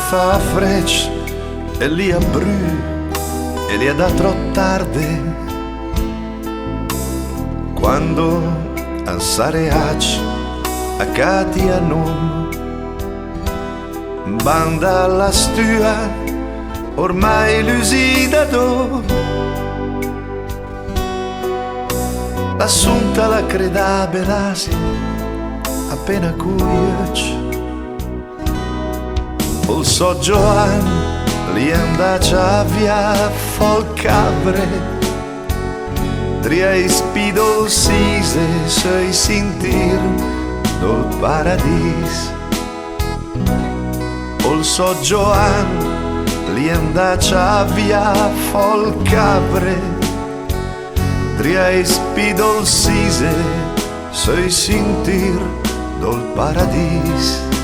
fa frecce e li a bru e li da troppo tardi quando a sareac a cati a nom banda la stua ormai lucida do l'assunta la creda belasi appena cuiac il so Gioan li andacia via folcabre tria ispidol sise sei sentir dol paradis il so Gioan li andacia via folcabre tria ispidol sise sei sentir dol paradis